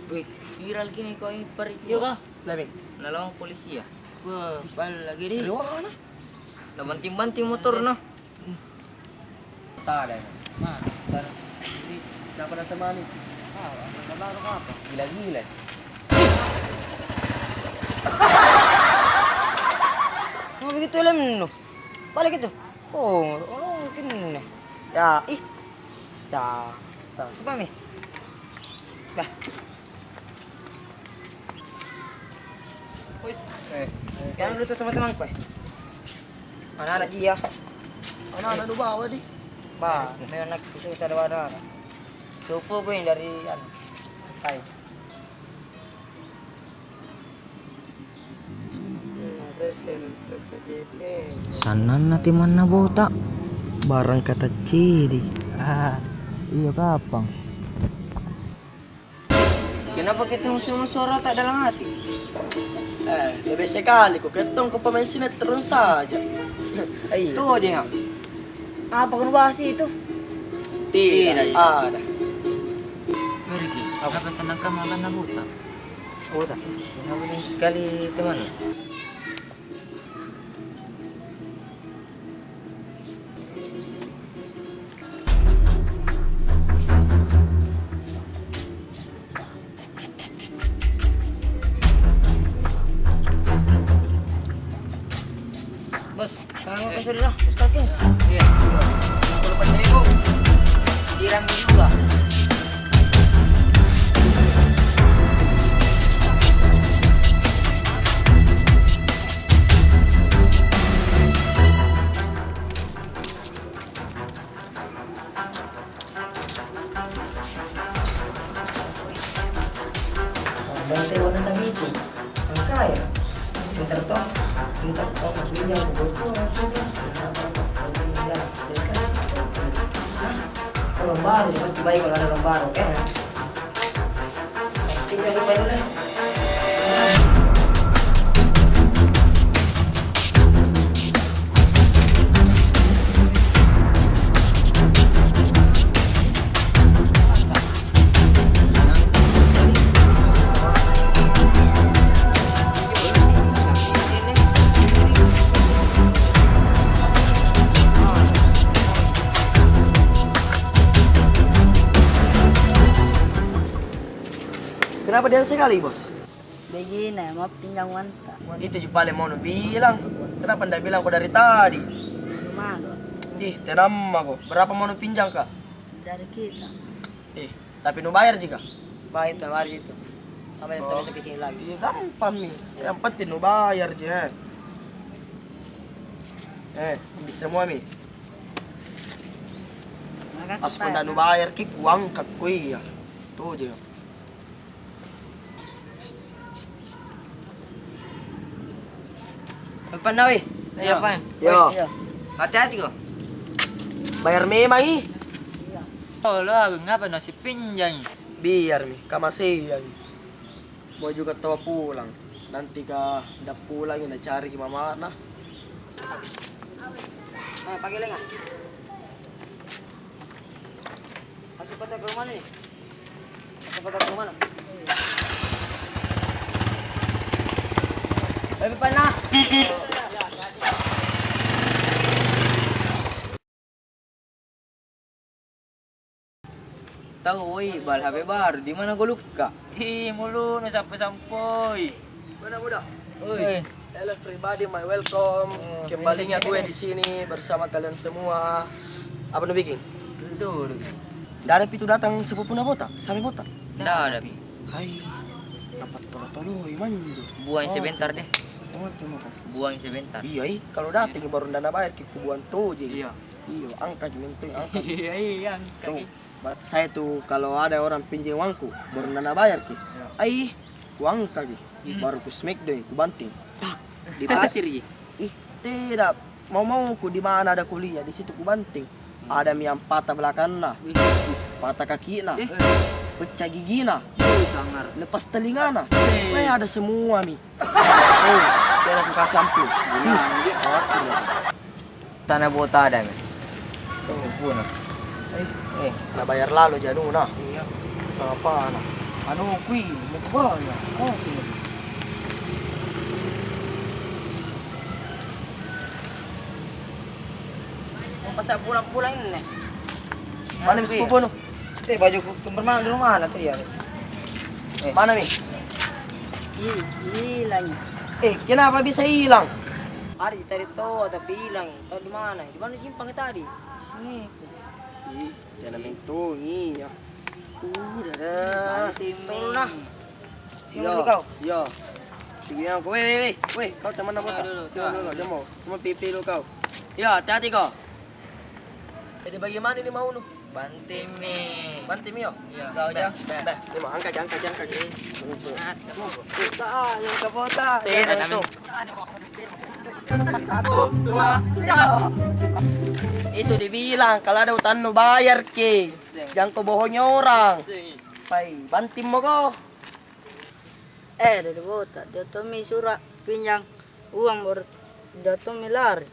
Wih, viral gini kau ini per Iya kah? Lebih. Nalawang polisi ya. Wah, bal lagi di. Dari mana? Nah banting-banting motor nah. Tak ada. Nah, jadi siapa nak temani? Ah, baru apa? Gila-gila. Mau begitu lem no. Balik itu. Oh, mungkin nih. Ya, ih. Ya, tak. Siapa mi? Dah. Wis. Jangan dulu tuh sama temanku. Anak-anak dia. Anak-anak lu bawa di. Ba, may anak itu sa dawa. Supo po yun dari ano. Tayo. Sanan na timan na bota. Barang kata ciri. Ah, iya kapang. Kenapa kita semua suara tak dalam hati? Lebih sekali kok ketong ko pemain sinetron saja. Ay, Tuh dia nggak? apa kau bahas itu? Tidak ada. Pergi. Apa senang kamu makan na bota? Udah. Kenapa ini sekali teman? Bos, sekarang mau kasih dah. Bos kaki. Iya. 28.000. Siram juga. Bantai warna tadi itu. Ang kaya. Center to. Pintar to. Magbigyan ko. Kalau baru pasti baik kalau ada orang baru kan. Kita lupa dulu. Kenapa dia sekali, Bos? Begini, mau pinjam wanta. Itu juga paling mau bilang. Kenapa ndak bilang kok dari tadi? Mago Ih, tenang aku. Berapa mau pinjam, Kak? dari kita. Tapi nu bayar jika? Baik, tawar itu. Sampai Oh. bisa kesini lagi. Iya gampang nih. Yang penting nu bayar aja. Di semua mi. Makasih Pas Pak. kau nu bayar ki uang kak kui ya. Tuh aja. Apa na weh? Iya, Pak. Yo, Iya. Hati-hati kok. bayar memang ih. Oh, lah, ngapa nasi pinjam? Biar mi, kamasih ya. Mau juga tahu pulang. Nanti kah udah pulang udah cari ke mama nah. Pakai lengan. Masuk kota ke rumah nih. Masuk kota ke rumah. Tapi panah. Tahu, woi, bal HP baru. Di mana gue luka? Ih, mulu sampai-sampai. Mana budak? Oi. Hello everybody, my welcome. Kembalinya gue di sini bersama kalian semua. Apa nu bikin? Duduk. Dari itu datang sepupu na bota, sami bota. Nggak ada, Bi. Hai, dapat tolo-tolo, manjo. Buang sebentar deh. Oh, terima kasih. Buang sebentar. Iya, kalau datang baru dana bayar kipuan tuh jadi. Iya. Iya, angka gitu, angka. Iya. Tuh. Saya tuh kalau ada orang pinjam uangku, baru dana bayar ki. Ai, ku angka ki. Baru ku smack deh, ku banting. Tak, Di pasir, Ji. ih, tidak. Mau ku di mana ada kuliah, di situ ku banting. Ada yang patah belakang nah, patah kaki nah, pecah gigi nah, Sangar. lepas telinga nah. Ada semua mi. Oh, kira aku kasih ampun. Tanah bota ada, men. Tuh, Puno. nah bayar lalu janu nah. Iya. Apa nah? Ano, kui, mau ke bawah. Oke. Mau pasal pulang-pulang ini. Mana Mi sepupu nu? Itu baju kembar mana di rumah tuh dia. Mana Mi? Hilang. Kenapa bisa hilang? Ada di tadi tuh tapi hilang. Tahu di mana? Di mana simpang tadi? Sini. Ih, jangan mentung iya. Udah. Turun lah. Sini Iya, dulu kau. Iya. Sige aku. Weh, kau teman apa tak? dulu, Sini dulu, dia mau. Cuma pipi lu kau. Ya, hati-hati kau. Jadi bagaimana ini mau nu? Banting nih. Banti mi yo. Iya, kau aja. Ini mau angkat. Ah, yang kapota. Tidak, Ada, itu. Itu dibilang kalau ada utang nu bayar ke. Jangan kau bohongnya orang. Pai, bantim mo ko. Dari bota. Dia tuh mi surat pinjang uang baru. Dia tuh mi lari.